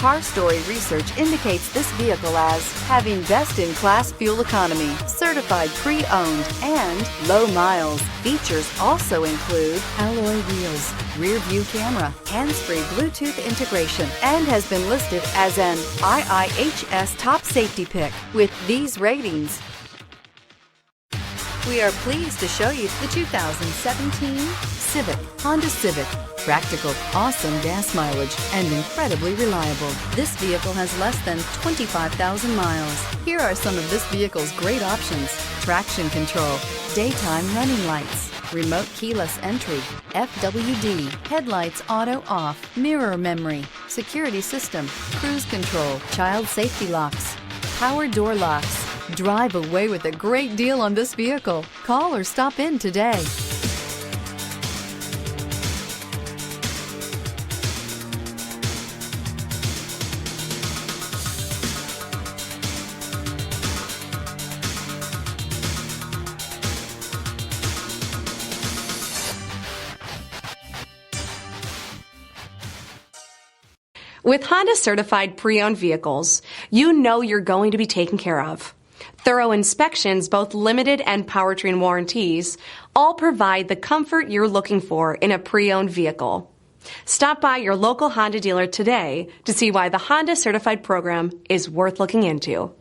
Car Story research indicates this vehicle as having best-in-class fuel economy, certified pre-owned, and low miles. Features also include alloy wheels, rear-view camera, hands-free Bluetooth integration, and has been listed as an IIHS top safety pick with these ratings. We are pleased to show you the 2017 Honda Civic. Practical, awesome gas mileage, and incredibly reliable. This vehicle has less than 25,000 miles. Here are some of this vehicle's great options: traction control, daytime running lights, remote keyless entry, FWD, headlights auto off, mirror memory, security system, cruise control, child safety locks, power door locks. Drive away with a great deal on this vehicle. Call or stop in today. With Honda certified pre-owned vehicles, you know you're going to be taken care of. Thorough inspections, both limited and powertrain warranties, all provide the comfort you're looking for in a pre-owned vehicle. Stop by your local Honda dealer today to see why the Honda certified program is worth looking into.